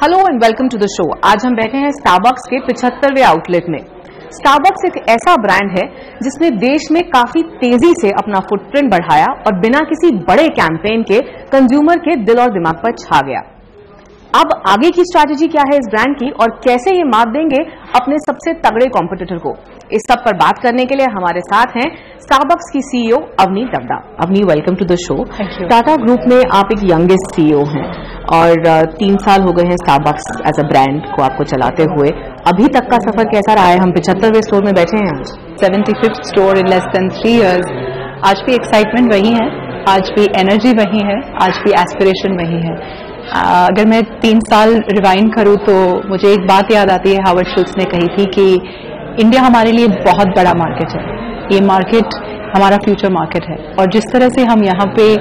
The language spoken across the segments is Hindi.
Hello and welcome to the show. आज हम बैठे हैं स्टारबक्स के 75वें आउटलेट में। स्टारबक्स एक ऐसा ब्रांड है जिसने देश में काफी तेजी से अपना फुटप्रिंट बढ़ाया और बिना किसी बड़े कैंपेन के कंज्यूमर के दिल और दिमाग पर छा गया। अब आगे की स्ट्रैटेजी क्या है इस ब्रांड की और कैसे ये मात देंगे अपने सबसे तगड़े कॉम्पिटिटर को, इस सब पर बात करने के लिए हमारे साथ हैं स्टारबक्स की सीईओ अवनी दबदा। Avani, welcome to the show. Tata group में आप एक यंगेस्ट सीईओ हैं और 3 साल हो गए हैं स्टारबक्स एज अ ब्रांड को आपको चलाते हुए। अभी तक का सफर कैसा रहा है? हम 75वें स्टोर में बैठे हैं आज, 75th store in less than 3 years। आज भी एक्साइटमेंट वही है, आज भी एनर्जी वही है, आज भी एस्पिरेशन वही है। अगर मैं 3 साल रिवाइंड करूं तो मुझे एक बात याद आती है, हार्वर्ड शुल्ट्ज ने कही थी कि इंडिया हमारे लिए बहुत बड़ा मार्केट है, ये मार्केट हमारा फ्यूचर मार्केट है और जिस तरह से हम यहाँ पे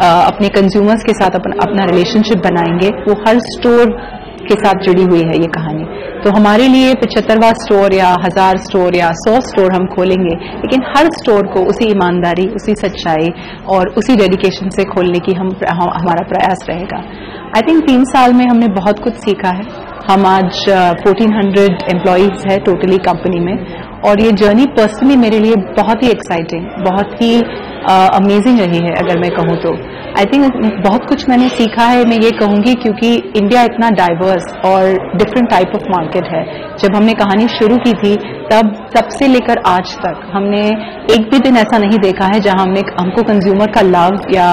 अपने कंज्यूमर्स के साथ अपना रिलेशनशिप बनाएंगे वो हर स्टोर के साथ जुड़ी हुई है ये कहानी। तो हमारे लिए 75वां स्टोर या 1000 स्टोर या 100 स्टोर हम खोलेंगे, लेकिन हर स्टोर को उसी ईमानदारी, उसी सच्चाई और उसी डेडिकेशन से खोलने की हमारा प्रयास रहेगा। आई थिंक 3 साल में हमने बहुत कुछ सीखा है। हम आज 1400 एम्प्लॉइज है टोटली कंपनी में और ये जर्नी पर्सनली मेरे लिए बहुत ही एक्साइटिंग, बहुत ही अमेजिंग रही है। अगर मैं कहूँ तो आई थिंक बहुत कुछ मैंने सीखा है, मैं ये कहूँगी, क्योंकि इंडिया इतना डाइवर्स और डिफरेंट टाइप ऑफ मार्केट है। जब हमने कहानी शुरू की थी तब से लेकर आज तक हमने एक भी दिन ऐसा नहीं देखा है जहां हमको कंज्यूमर का लव या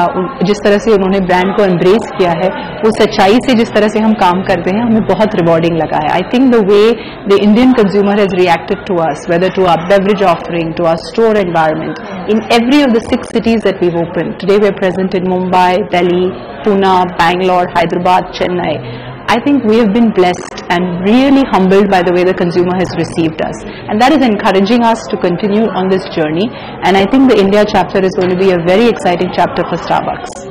जिस तरह से उन्होंने ब्रांड को एम्ब्रेस किया है, वो सच्चाई से जिस तरह से हम काम करते हैं, हमें बहुत रिवॉर्डिंग लगा है। I think the way the Indian consumer has reacted to us, whether to our beverage offering, to our store environment, in every of the 6 cities that we've opened. Today we're present in Mumbai, Delhi, Pune, Bangalore, Hyderabad, Chennai. I think we have been blessed and really humbled by the way the consumer has received us. And that is encouraging us to continue on this journey. And I think the India chapter is going to be a very exciting chapter for Starbucks.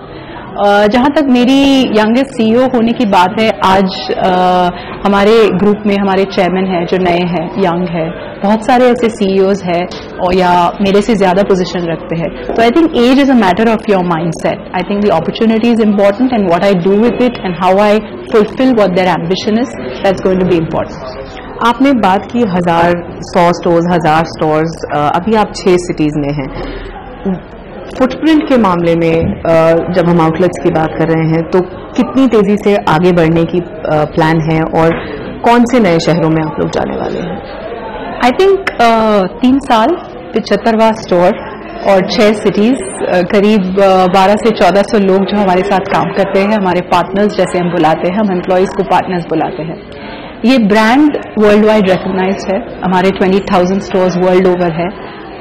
जहाँ तक मेरी यंगेस्ट सीईओ होने की बात है, आज हमारे ग्रुप में हमारे चेयरमैन हैं जो नए हैं, यंग है, बहुत सारे ऐसे सीईओज हैं और या मेरे से ज्यादा पोजीशन रखते हैं। तो I think as is a matter of your mindset. I think the opportunity is important and what I do with it and how I fulfil what their ambition is, that's going to be important. आपने बात की 100 स्टोर्स, अभी आप 6 सिटीज में हैं। फुटप्रिंट के मामले में जब हम आउटलेट्स की बात कर रहे हैं तो कितनी तेजी से आगे बढ़ने की प्लान है और कौन से नए शहरों में आप लोग जाने वाले हैं? आई थिंक 3 साल, 75वां स्टोर और 6 सिटीज, करीब 1200 से 1400 लोग जो हमारे साथ काम करते हैं, हमारे पार्टनर्स जैसे हम बुलाते हैं, हम एम्प्लॉयज को पार्टनर्स बुलाते हैं। ये ब्रांड वर्ल्ड वाइड रिकॉग्नाइज्ड है, हमारे 20,000 स्टोर्स वर्ल्ड ओवर है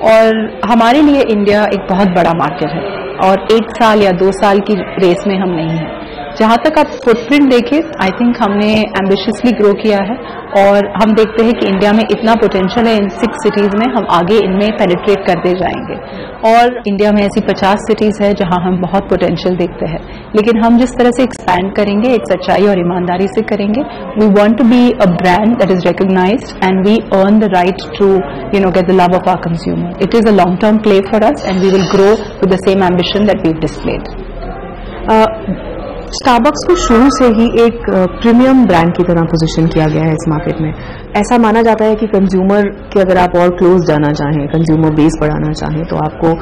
और हमारे लिए इंडिया एक बहुत बड़ा मार्केट है और 1 साल या 2 साल की रेस में हम नहीं हैं। जहां तक आप फुटप्रिंट देखें, आई थिंक हमने एम्बिशियसली ग्रो किया है और हम देखते हैं कि इंडिया में इतना पोटेंशियल है इन 6 सिटीज में, हम आगे इनमें पेनिट्रेट करते जाएंगे और इंडिया में ऐसी 50 सिटीज है जहां हम बहुत पोटेंशियल देखते हैं। लेकिन हम जिस तरह से एक्सपैंड करेंगे, एक सच्चाई और ईमानदारी से करेंगे। We want to be a brand that is recognised and we earn the right to get the love of our consumer. It is a long term play for us and we will grow with the same ambition that we displayed. Starbucks को शुरू से ही एक प्रीमियम ब्रांड की तरह पोजीशन किया गया है इस मार्केट में। ऐसा माना जाता है कि कंज्यूमर के अगर आप और क्लोज जाना चाहें, कंज्यूमर बेस बढ़ाना चाहें, तो आपको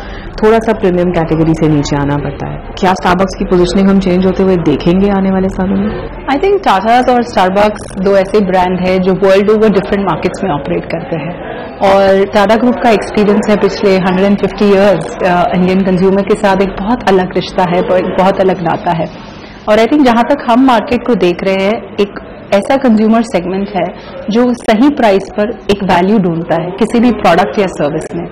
थोड़ा सा प्रीमियम कैटेगरी से नीचे आना पड़ता है। क्या स्टारबक्स की पोजीशनिंग हम चेंज होते हुए देखेंगे आने वाले सालों में? आई थिंक टाटा और स्टारबक्स 2 ऐसे ब्रांड है जो वर्ल्ड ओवर डिफरेंट मार्केट्स में ऑपरेट करते हैं और टाटा ग्रुप का एक्सपीरियंस है पिछले 150 ईयर्स इंडियन कंज्यूमर के साथ एक बहुत अलग रिश्ता है, बहुत अलग नाता है। और आई थिंक जहां तक हम मार्केट को देख रहे हैं, एक ऐसा कंज्यूमर सेगमेंट है जो सही प्राइस पर एक वैल्यू ढूंढता है किसी भी प्रोडक्ट या सर्विस में।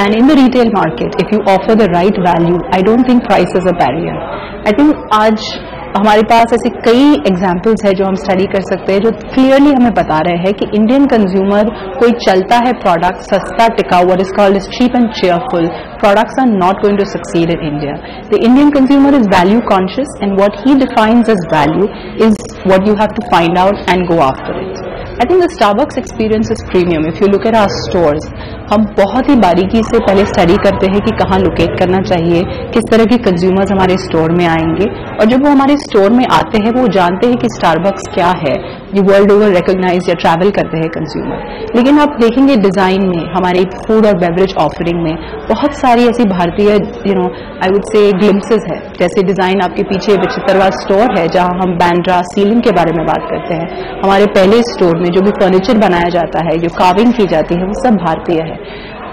And in the retail market if you offer the right value, I don't think price is a barrier. I think आज हमारे पास ऐसे कई एग्जाम्पल्स है जो हम स्टडी कर सकते हैं जो क्लियरली हमें बता रहे हैं कि इंडियन कंज्यूमर कोई चलता है प्रोडक्ट सस्ता टिकाऊ, what is called as cheap and cheerful products are not going to succeed in India. The Indian consumer is value conscious and what he defines as value is what you have to find out and go after it. I think the Starbucks experience is premium. If you look at our stores, हम बहुत ही बारीकी से पहले स्टडी करते हैं कि कहाँ लोकेट करना चाहिए, किस तरह के कंज्यूमर्स हमारे स्टोर में आएंगे, और जब वो हमारे स्टोर में आते हैं वो जानते हैं कि स्टारबक्स क्या है. ये वर्ल्ड ओवर रिकॉग्नाइज या ट्रैवल करते हैं कंज्यूमर. लेकिन आप देखेंगे डिजाइन में, हमारे फूड और बेवरेज ऑफरिंग में बहुत सारी ऐसी भारतीय आई वुड से ग्लिम्सेस है. जैसे डिजाइन आपके पीछे विचित्रवा स्टोर है जहां हम बैंड्रा सीलिंग के बारे में बात करते हैं. हमारे पहले स्टोर में जो भी फर्नीचर बनाया जाता है, जो कार्विंग की जाती है, वो सब भारतीय है.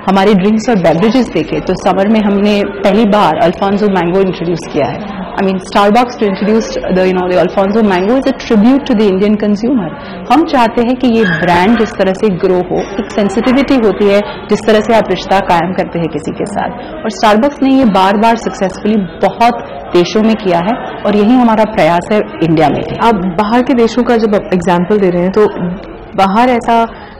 हमारे ड्रिंक्स और बेवरेजेस देखें तो समर में हमने पहली बार अल्फांसो मैंगो इंट्रोड्यूस किया है. I mean, Starbucks to introduce the Alfonso Mango is a tribute to the Indian consumer. हम चाहते हैं कि ये ब्रांड जिस तरह से ग्रो हो, एक सेंसिटिविटी होती है जिस तरह से आप रिश्ता कायम करते हैं किसी के साथ, और Starbucks ने ये बार बार सक्सेसफुली बहुत देशों में किया है और यही हमारा प्रयास है इंडिया में. आप बाहर के देशों का जब एग्जाम्पल दे रहे हैं तो बाहर ऐसा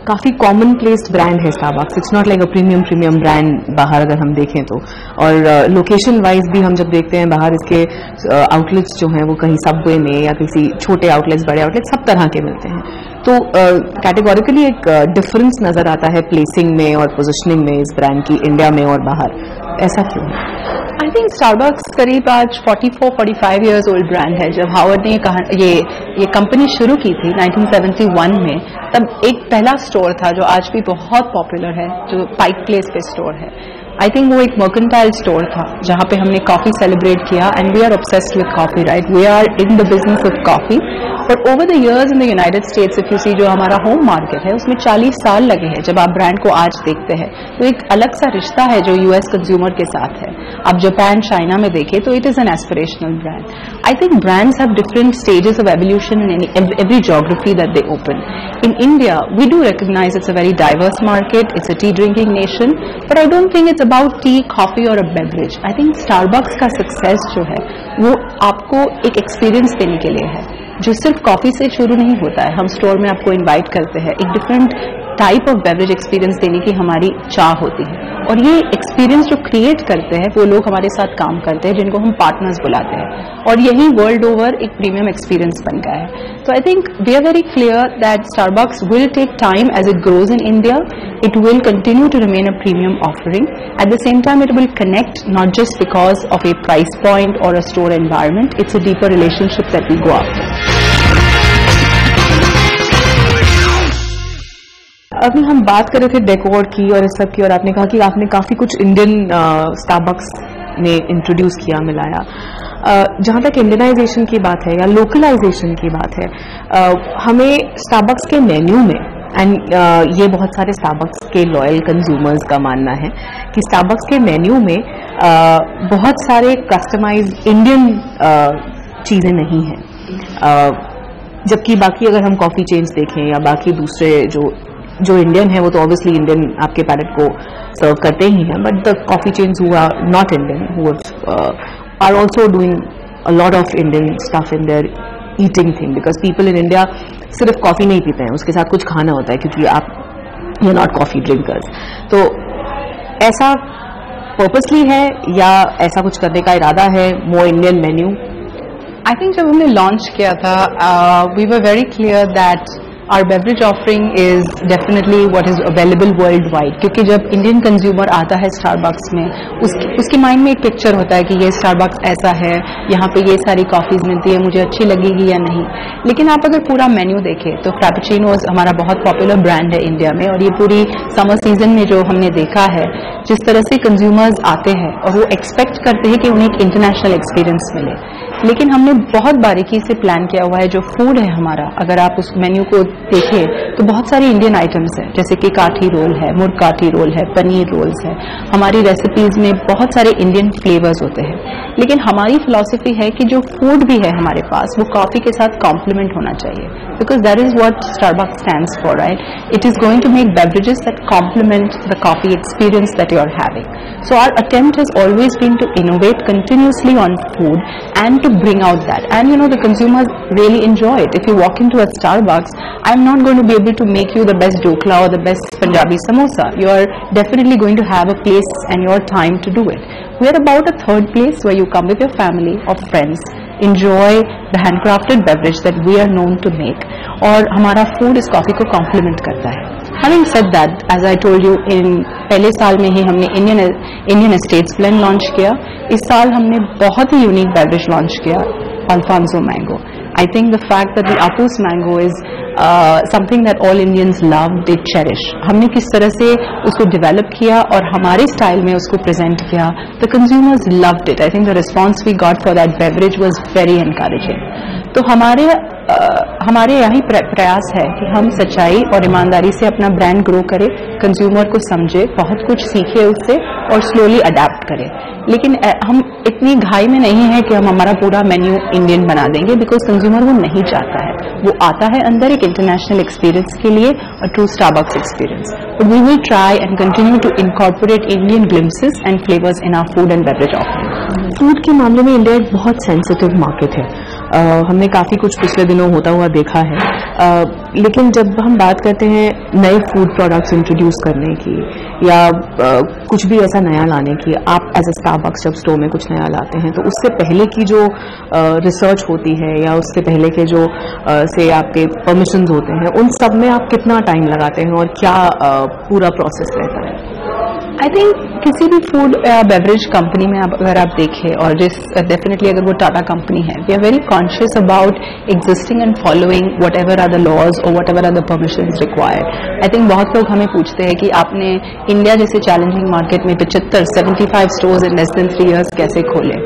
काफी कॉमन प्लेस्ड ब्रांड है Starbucks. It's not like a premium brand बाहर अगर हम देखें तो. और लोकेशन वाइज भी हम जब देखते हैं बाहर इसके आउटलेट्स जो हैं वो कहीं सबवे में या किसी छोटे आउटलेट्स, बड़े आउटलेट्स, सब तरह के मिलते हैं. तो कैटेगोरिकली एक डिफरेंस नजर आता है प्लेसिंग में और पोजिशनिंग में इस ब्रांड की इंडिया में और बाहर. ऐसा क्यों है? आई थिंक स्टारबक्स करीब आज 44-45 ईयर्स ओल्ड ब्रांड है. जब हावर्ड ने ये कंपनी शुरू की थी 1971 में, तब एक पहला स्टोर था जो आज भी बहुत पॉपुलर है, जो पाइक प्लेस पे स्टोर है. आई थिंक वो एक मर्केंटाइल स्टोर था जहां पे हमने कॉफी सेलिब्रेट किया. And we are obsessed with coffee, right? We are in the business of coffee. But over the years in the United States, if you see, जो हमारा होम मार्केट है, उसमें 40 साल लगे हैं. जब आप ब्रांड को आज देखते हैं तो एक अलग सा रिश्ता है जो यूएस कंज्यूमर के साथ है. आप जापान, चाइना में देखें तो it is an aspirational brand. I think brands have different stages of evolution in every geography that they open. In India, we do recognize it's a very diverse market, it's a tea drinking nation, but I don't think it's about tea, coffee or a beverage. I think Starbucks का success जो है वो आपको एक experience देने के लिए है, जो सिर्फ कॉफी से शुरू नहीं होता है. हम स्टोर में आपको इनवाइट करते हैं, एक different type of beverage experience देने की हमारी चाह होती है, और ये एक्सपीरियंस जो क्रिएट करते हैं वो लोग हमारे साथ काम करते हैं जिनको हम पार्टनर्स बुलाते हैं, और यही वर्ल्ड ओवर एक प्रीमियम एक्सपीरियंस बन गया है. तो I think we are very clear that Starbucks will take time as it grows in India. It will continue to remain a premium offering. At the same time it will connect not just because of a price point और a store environment. It's a deeper relationship that we go after. अभी हम बात कर रहे थे डेकोर की और इस सब की, और आपने कहा कि आपने काफी कुछ इंडियन स्टारबक्स में इंट्रोड्यूस किया, मिलाया. जहां तक इंडियनाइजेशन की बात है या लोकलाइजेशन की बात है, हमें स्टारबक्स के मेन्यू में, एंड ये बहुत सारे स्टारबक्स के लॉयल कंज्यूमर्स का मानना है कि स्टारबक्स के मेन्यू में बहुत सारे कस्टमाइज्ड इंडियन चीजें नहीं हैं. जबकि बाकी अगर हम कॉफी चेन्स देखें या बाकी दूसरे जो इंडियन है वो तो ऑब्वियसली इंडियन आपके पैलेट को सर्व करते ही हैं, but the coffee chains who are not Indian who are also doing a lot of Indian stuff in their eating thing, because people in India सिर्फ कॉफी नहीं पीते हैं, उसके साथ कुछ खाना होता है, क्योंकि आप you are not coffee drinkers. तो ऐसा पर्पसली है या ऐसा कुछ करने का इरादा है, more Indian menu? I think जब हमने लॉन्च किया था we were very clear that our beverage offering is definitely what is available worldwide. क्योंकि जब इंडियन कंज्यूमर आता है स्टारबक्स में, उसके माइंड में एक पिक्चर होता है कि ये स्टारबक्स ऐसा है, यहाँ पे ये सारी कॉफीज मिलती है, मुझे अच्छी लगेगी या नहीं. लेकिन आप अगर पूरा मेन्यू देखें तो फ्रैपेचिनोज हमारा बहुत पॉपुलर ब्रांड है इंडिया में, और ये पूरी समर सीजन में जो हमने देखा है जिस तरह से कंज्यूमर्स आते हैं और वो एक्सपेक्ट करते हैं कि उन्हें एक इंटरनेशनल एक्सपीरियंस मिले. लेकिन हमने बहुत बारीकी से प्लान किया हुआ है जो फूड है हमारा. अगर आप उस मेन्यू को देखिए तो बहुत सारे इंडियन आइटम्स हैं, जैसे कि काठी रोल है, मुर्ग काठी रोल है, पनीर रोल्स है. हमारी रेसिपीज में बहुत सारे इंडियन फ्लेवर्स होते हैं. लेकिन हमारी फिलॉसफी है कि जो फूड भी है हमारे पास वो कॉफी के साथ कॉम्प्लीमेंट होना चाहिए, because that is what Starbucks stands for, right? It is going to make beverages that complement the coffee experience that you are having. So our attempt has always been to innovate continuously on food and to bring out that. And you know, the consumers really enjoy it. If you walk into a Starbucks, I'm not going to be able to make you the best dokla or the best Punjabi samosa. You are definitely going to have a place and your time to do it. We are about a third place where you come with your family or friends. enjoy the handcrafted beverage that we are known to make, और हमारा food इस coffee को complement करता है. Having said that, as I told you, पहले साल में ही हमने Indian Estates Blend launch किया. इस साल हमने बहुत ही unique beverage launch किया, Alfonso Mango. I think the fact that the Apus Mango is something that all Indians love, they cherish. हमने किस तरह से उसको develop किया और हमारे style में उसको present किया, the consumers loved it. I think the response we got for that beverage was very encouraging. तो हमारे यही प्रयास है कि हम सच्चाई और ईमानदारी से अपना ब्रांड ग्रो करें, कंज्यूमर को समझे, बहुत कुछ सीखे उससे और स्लोली अडेप्ट करें. लेकिन हम इतनी घाई में नहीं है कि हम हमारा पूरा मेन्यू इंडियन बना देंगे, बिकॉज कंज्यूमर वो नहीं चाहता है. वो आता है अंदर एक इंटरनेशनल एक्सपीरियंस के लिए और true Starbucks experience. But we will try and continue to incorporate Indian glimpses and flavours in our food and beverage offering. Food के मामले में इंडिया एक बहुत सेंसिटिव मार्केट है. हमने काफ़ी कुछ पिछले दिनों होता हुआ देखा है. लेकिन जब हम बात करते हैं नए फूड प्रोडक्ट्स इंट्रोड्यूस करने की या कुछ भी ऐसा नया लाने की, आप एज अ स्टारबक्स जब स्टोर में कुछ नया लाते हैं तो उससे पहले की जो रिसर्च होती है या उससे पहले के जो से आपके परमिशंस होते हैं, उन सब में आप कितना टाइम लगाते हैं और क्या पूरा प्रोसेस रहता है? आई थिंक किसी भी फूड या बेवरेज कंपनी में अगर आप देखें, और जिस डेफिनेटली अगर वो टाटा कंपनी है, we are very conscious about existing and following whatever are the laws और whatever are the permissions required. I think बहुत लोग हमें पूछते हैं कि आपने इंडिया जैसे चैलेंजिंग मार्केट में 75 stores in less than 3 years कैसे खोले.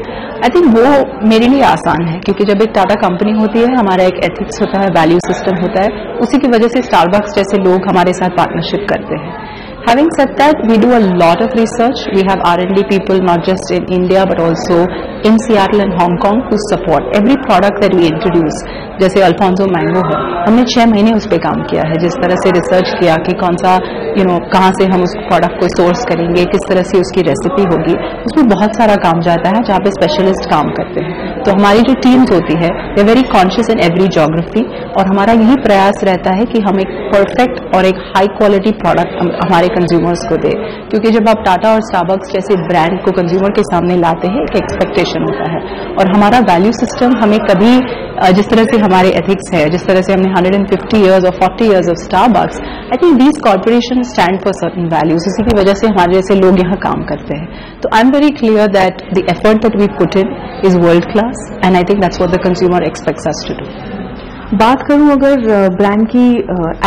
आई थिंक वो मेरे लिए आसान है, क्योंकि जब एक टाटा कंपनी होती है, हमारा एक एथिक्स होता है, वैल्यू सिस्टम होता है, उसी की वजह से स्टारबक्स जैसे लोग हमारे साथ पार्टनरशिप करते हैं. Having said that, we do a lot of research. We have R&D people not just in India but also in Seattle and Hong Kong to support every product that we introduce. जैसे अल्फोंसो मैंगो है, हमने 6 महीने उस पर काम किया है. जिस तरह से रिसर्च किया कि कौन सा कहाँ से हम उस प्रोडक्ट को सोर्स करेंगे, किस तरह से उसकी रेसिपी होगी, उसमें बहुत सारा काम जाता है जहाँ पे स्पेशलिस्ट काम करते हैं. तो हमारी जो टीम्स होती है, वे very conscious in every geography, और हमारा यही प्रयास रहता है कि हम एक परफेक्ट और एक हाई क्वालिटी प्रोडक्ट हमारे कंज्यूमर्स को दे. क्योंकि जब आप टाटा और स्टारबक्स जैसे ब्रांड को कंज्यूमर के सामने लाते हैं, एक एक्सपेक्टेशन होता है, और हमारा वैल्यू सिस्टम हमें कभी, जिस तरह से हमारे एथिक्स है, जिस तरह से हमने 150 years और 40 years of Starbucks, I think these corporation stand for certain values. इसी की वजह से हमारे जैसे लोग यहाँ काम करते हैं. तो I am very clear that the effort that we put in is world class, and I think that's what the consumer expects us to do. बात करूं अगर ब्रांड की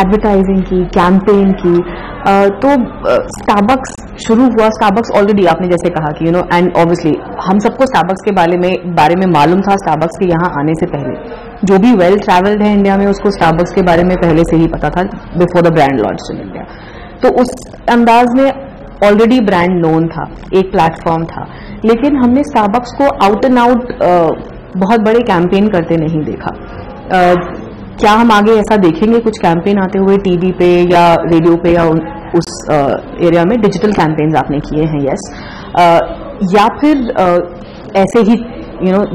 एडवर्टाइजिंग की, कैंपेन की, तो स्टारबक्स शुरू हुआ. स्टारबक्स ऑलरेडी आपने जैसे कहा कि एंड ऑब्वियसली हम सबको स्टारबक्स के बारे में मालूम था स्टारबक्स के यहाँ आने से पहले. जो भी वेल ट्रैवल्ड है इंडिया में, उसको स्टारबक्स के बारे में पहले से ही पता था, before the brand launch in India. तो उस अंदाज में ऑलरेडी ब्रांड नोन था, एक प्लेटफॉर्म था. लेकिन हमने स्टारबक्स को आउट एंड आउट बहुत बड़े कैंपेन करते नहीं देखा. क्या हम आगे ऐसा देखेंगे कुछ कैंपेन आते हुए टीवी पे या रेडियो पे या उस एरिया में? डिजिटल कैंपेन्स आपने किए हैं, यस, या फिर ऐसे ही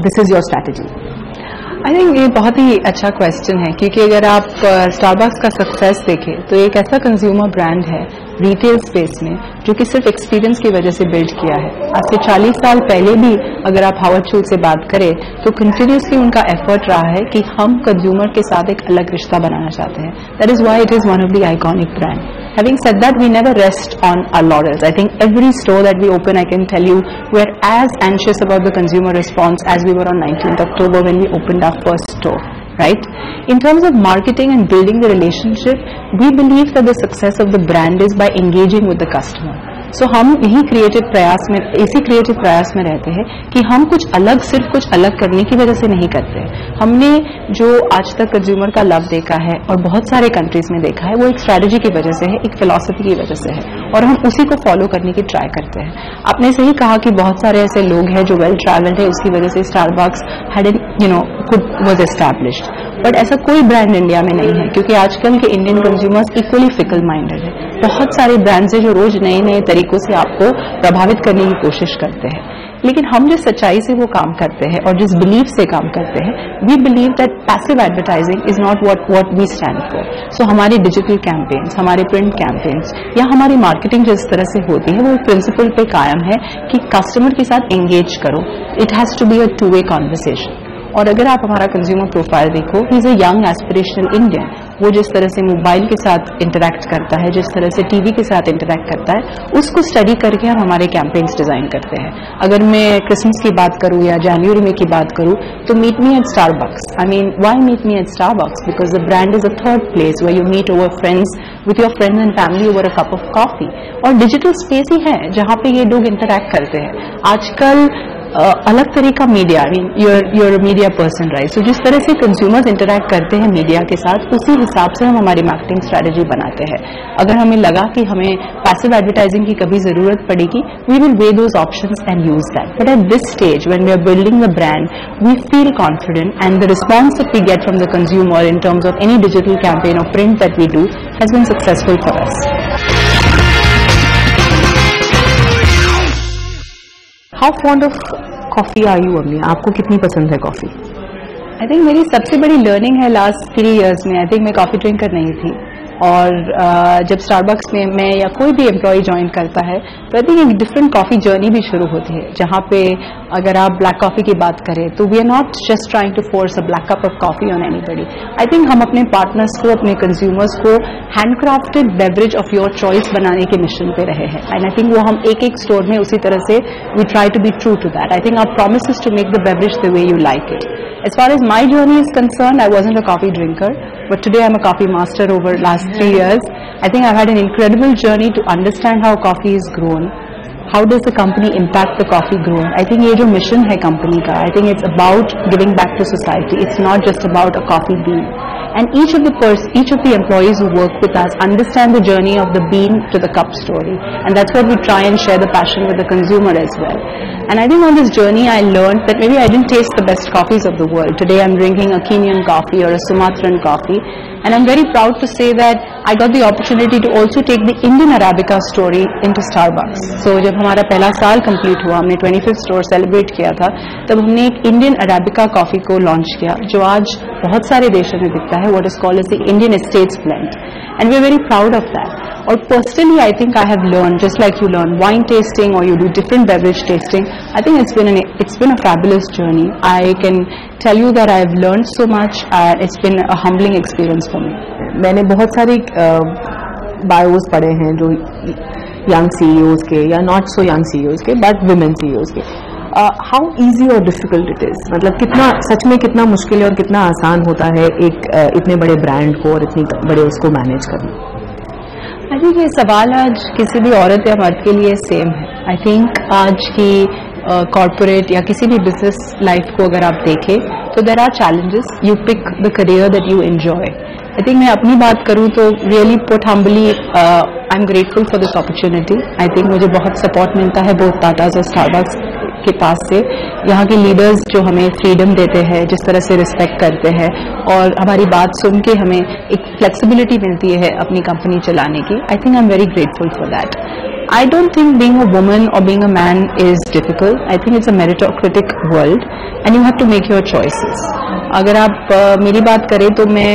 this is your strategy? I think ये बहुत ही अच्छा क्वेश्चन है, क्योंकि अगर आप स्टारबक्स का सक्सेस देखें तो एक ऐसा कंज्यूमर ब्रांड है रिटेल स्पेस में जो कि सिर्फ एक्सपीरियंस की वजह से बिल्ड किया है. आज से 40 साल पहले भी अगर आप हावर्ड शूल्ट्ज से बात करें तो कंटिन्यूसली उनका एफर्ट रहा है कि हम कंज्यूमर के साथ एक अलग रिश्ता बनाना चाहते हैं. That is why it is one of the iconic brand. Having said that, we never rest on our laurels. I think every store that we open, I can tell you, we're as anxious about the consumer response as we were on 19th October when we opened our first store, right? In terms of marketing and building the relationship, we believe that the success of the brand is by engaging with the customer. So हम इसी क्रिएटिव प्रयास में रहते हैं कि हम सिर्फ कुछ अलग करने की वजह से नहीं करते. हमने जो आज तक कंज्यूमर का लव देखा है और बहुत सारे कंट्रीज में देखा है, वो एक स्ट्रैटेजी की वजह से है, एक फिलॉसफी की वजह से है, और हम उसी को फॉलो करने की ट्राई करते हैं. आपने सही कहा कि बहुत सारे ऐसे लोग हैं जो वेल ट्रैवल्ड है, उसकी वजह से स्टारबक्स वाज एस्टैब्लिश्ड. बट ऐसा कोई ब्रांड इंडिया में नहीं है, क्योंकि आजकल के Indian consumers equally fickle minded है. बहुत सारे ब्रांड्स हैं जो रोज नए नए तरीकों से आपको प्रभावित करने की कोशिश करते हैं. लेकिन हम जिस सच्चाई से वो काम करते हैं और जिस बिलीफ से काम करते हैं, we believe that passive advertising is not what we stand for. So हमारी डिजिटल कैंपेन्स, हमारे प्रिंट कैंपेन्स या हमारी मार्केटिंग जिस तरह से होती है, वो प्रिंसिपल पे कायम है कि कस्टमर के साथ एंगेज करो. It has to be a 2-way conversation. और अगर आप हमारा कंज्यूमर प्रोफाइल देखो, he is a young aspirational Indian. वो जिस तरह से मोबाइल के साथ इंटरेक्ट करता है, जिस तरह से टीवी के साथ इंटरेक्ट करता है, उसको स्टडी करके हम हमारे कैंपेन्स डिजाइन करते हैं। अगर मैं क्रिसमस की बात करूं या जनवरी में की बात करूं, तो meet me at Starbucks. I mean, why meet me at Starbucks? Because the brand is a third place where you meet over friends, with your friends and family over a cup of coffee. और डिजिटल स्पेस ही है जहां पे ये लोग इंटरेक्ट करते हैं। आजकल अलग तरह का media, I mean your media person, right? So जिस तरह से कंज्यूमर्स इंटरेक्ट करते हैं मीडिया के साथ, उसी हिसाब से हम हमारी मार्केटिंग स्ट्रेटेजी बनाते हैं। अगर हमें लगा कि हमें पैसिव एडवर्टाइजिंग की कभी जरूरत पड़ेगी, we will weigh those options and use that. But at this stage when we are building the brand, we feel confident and the response that we get from the consumer in terms of any digital campaign और print that we do has been successful for us. How fond of coffee are you अम्मी? आपको कितनी पसंद है कॉफी? आई थिंक मेरी सबसे बड़ी लर्निंग है लास्ट 3 years में। आई थिंक मैं कॉफी ड्रिंकर नहीं थी, और जब स्टारबक्स में मैं या कोई भी एम्प्लॉय ज्वाइन करता है, तो आई थिंक एक डिफरेंट कॉफी जर्नी भी शुरू होती है, जहां पे अगर आप ब्लैक कॉफी की बात करें, तो we are not just trying to force a black cup of coffee on anybody. I think हम अपने पार्टनर्स को, अपने कंज्यूमर्स को handcrafted beverage of your choice बनाने के मिशन पे रहे हैं। एंड आई थिंक वो हम एक एक स्टोर में उसी तरह से we try to be true to that. I think our promise is to make the beverage the way you like it. As far as my journey is concerned, I wasn't a coffee drinker, but today I'm a coffee master over last 3 years. I think I've had an incredible journey to understand how coffee is grown. How does the company impact the coffee grown? I think ये जो mission है company का, I think it's about giving back to society. It's not just about a coffee bean. And each of the employees who work with us understand the journey of the bean to the cup story, and that's what we try and share the passion with the consumer as well. And I think on this journey I learned that maybe I didn't taste the best coffees of the world. Today I'm drinking a Kenyan coffee or a Sumatran coffee, and I'm very proud to say that I got the opportunity to also take the Indian Arabica story into Starbucks. So जब हमारा पहला साल कंप्लीट हुआ, हमने 25th स्टोर सेलिब्रेट किया था, तब हमने एक इंडियन अरेबिका कॉफी को लॉन्च किया, जो आज बहुत सारे देशों में दिखता है, what is called as the Indian Estates blend, and we're very proud of that. और personally I think I have learned, just like you learn wine tasting or you do different beverage tasting, I think it's been a fabulous journey. I can tell you that I have learned so much. It's been a humbling experience for me. मैंने बहुत सारी बायोज पढ़े हैं जो यंग सीईओज के या नॉट सो यंग सीईओज के, बट वुमेन सीईओज के। हाउ इजी और डिफिकल्ट इट इज? मतलब कितना सच में कितना मुश्किल है और कितना आसान होता है एक इतने बड़े ब्रांड को और इतनी बड़े उसको मैनेज करना? आई थिंक ये सवाल आज किसी भी औरत या मर्द के लिए सेम है। आई थिंक आज की कॉर्पोरेट या किसी भी बिजनेस लाइफ को अगर आप देखें, तो there are challenges. You pick the career that you enjoy. I think मैं अपनी बात करूं तो really put humbly I am grateful for this opportunity. I think मुझे बहुत सपोर्ट मिलता है बोथ टाटाज और स्टारबक्स के पास से। यहाँ के लीडर्स जो हमें फ्रीडम देते हैं, जिस तरह से रिस्पेक्ट करते हैं और हमारी बात सुन के हमें एक फ्लेक्सिबिलिटी मिलती है अपनी कंपनी चलाने की, I think I am very grateful for that. I don't think being a woman or being a man is difficult. I think it's a meritocratic world and you have to make your choices. अगर आप मेरी बात करें तो मैं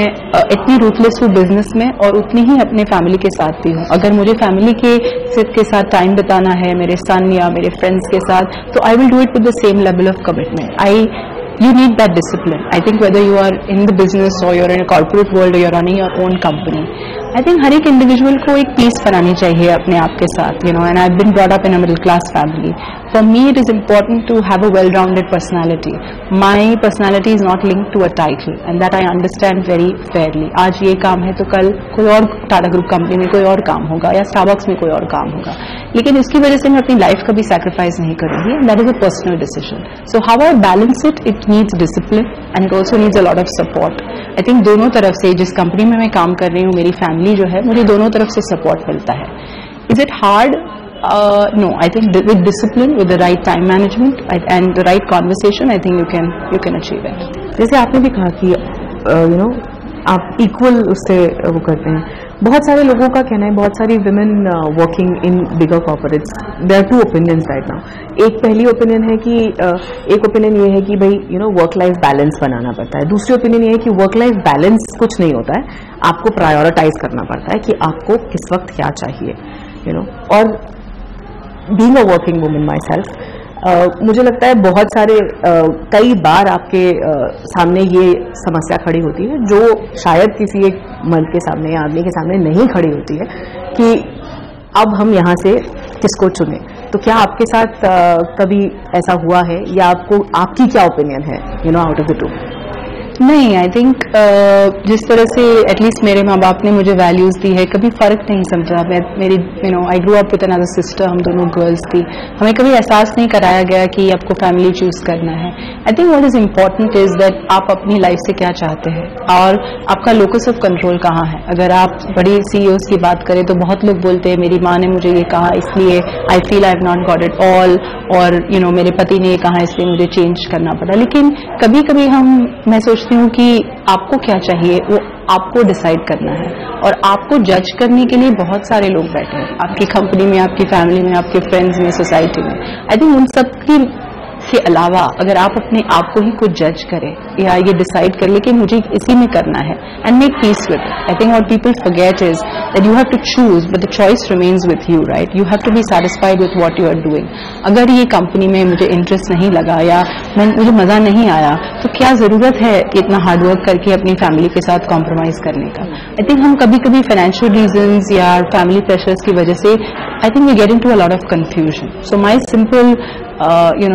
इतनी रूथलेस हूँ बिजनेस में और उतनी ही अपने फैमिली के साथ भी हूँ। अगर मुझे फैमिली के साथ टाइम बिताना है, मेरे सन या मेरे फ्रेंड्स के साथ, तो I will do it with the same level of commitment. You need that discipline. I think whether you are in the business or you're in a corporate world or you're running your own company, I think हर एक इंडिविजुअल को एक पीस बनानी चाहिए अपने आप के साथ, you know, and I've been brought up in a middle class family. For me it is important to have a well-rounded personality. My personality is not linked to a title and that I understand very fairly. आज ये काम है तो कल कोई और टाटा ग्रुप कंपनी में कोई और काम होगा या स्टारबक्स में कोई और काम होगा, लेकिन इसकी वजह से मैं अपनी लाइफ का भी सैक्रिफाइस नहीं करूंगी। That is a personal decision. So how I balance it, it needs discipline and it also needs a lot of support. I think दोनों तरफ से, जिस कंपनी में मैं काम कर रही हूँ, मेरी फैमिली जो है, मुझे दोनों तरफ से सपोर्ट मिलता है। Is it hard? No, I think with discipline, with the right time management and the right conversation, I think you can achieve it. जैसे आपने भी कहा कि you know आप इक्वल उससे वो करते हैं। बहुत सारे लोगों का कहना है, बहुत सारी women working in bigger corporates, there are two opinions right now. एक पहली ओपिनियन है कि एक ओपिनियन ये है कि भाई you know work life balance बनाना पड़ता है। दूसरी ओपिनियन ये है कि वर्क लाइफ बैलेंस कुछ नहीं होता है, आपको प्रायोरिटाइज करना पड़ता है कि आपको किस वक्त क्या चाहिए, यू नो। और being a working woman my self, मुझे लगता है बहुत सारे कई बार आपके सामने ये समस्या खड़ी होती है जो शायद किसी एक मर्द के सामने या आदमी के सामने नहीं खड़ी होती है कि अब हम यहाँ से किसको चुने। तो क्या आपके साथ कभी ऐसा हुआ है या आपकी क्या ओपिनियन है आउट ऑफ द टू? नहीं, आई थिंक जिस तरह से एटलीस्ट मेरे माँ बाप ने मुझे वैल्यूज दी है, कभी फर्क नहीं समझा। मेरी I grow up with another sister, हम दोनों गर्ल्स थी, हमें कभी एहसास नहीं कराया गया कि आपको फैमिली चूज करना है। I think what is important is that आप अपनी लाइफ से क्या चाहते हैं और आपका लोकस ऑफ कंट्रोल कहाँ है। अगर आप बड़ी CEOs की बात करें तो बहुत लोग बोलते हैं मेरी माँ ने मुझे ये कहा इसलिए I feel I have not got it all, और मेरे पति ने ये कहा इसलिए मुझे चेंज करना पड़ा। लेकिन कभी कभी मैं सोचती हूँ कि आपको क्या चाहिए वो आपको डिसाइड करना है, और आपको जज करने के लिए बहुत सारे लोग बैठे हैं आपकी कंपनी में, आपकी फैमिली में, आपके फ्रेंड्स में, सोसाइटी में। आई थिंक उन सब के अलावा अगर आप अपने आप को ही कुछ जज करें या ये डिसाइड कर ले कि मुझे इसी में करना है and make peace with it. I think what people forget is that you have to choose but the choice remains with you, right? You have to be satisfied with what you are doing. अगर ये कंपनी में मुझे इंटरेस्ट नहीं लगा या मुझे मजा नहीं आया तो क्या जरूरत है इतना हार्डवर्क करके अपनी फैमिली के साथ कॉम्प्रोमाइज करने का। आई थिंक हम कभी कभी फाइनेंशियल रीजंस या फैमिली प्रेशर्स की वजह से I think we get into a lot of confusion. So my simple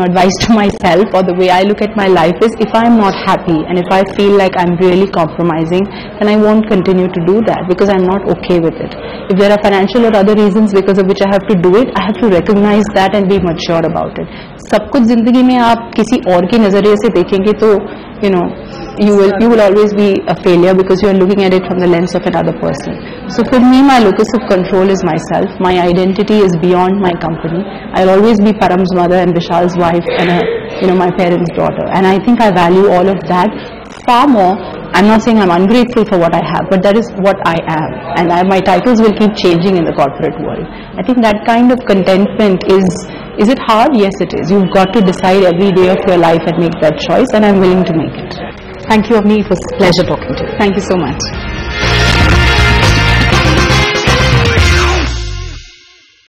advice to myself or the way I look at my life is if I'm not happy and if I feel like I'm really compromising, then I won't continue to do that because I'm not okay with it. If there are financial or other reasons because of which I have to do it, I have to recognize that and be mature about it. सब कुछ जिंदगी में आप किसी और के नजरिए से देखेंगे तो you will always be a failure because you are looking at it from the lens of another person. So for me, my locus of control is myself. My identity is beyond my company. I'll always be Param's mother and Vishal's wife and my parents' daughter. And I think I value all of that far more. I'm not saying I'm ungrateful for what I have, but that is what I am. And my titles will keep changing in the corporate world. I think that kind of contentment is it hard? Yes, it is. You've got to decide every day of your life and make that choice, and I'm willing to make it. Thank you, Avni. It was a pleasure talking to you. Thank you so much.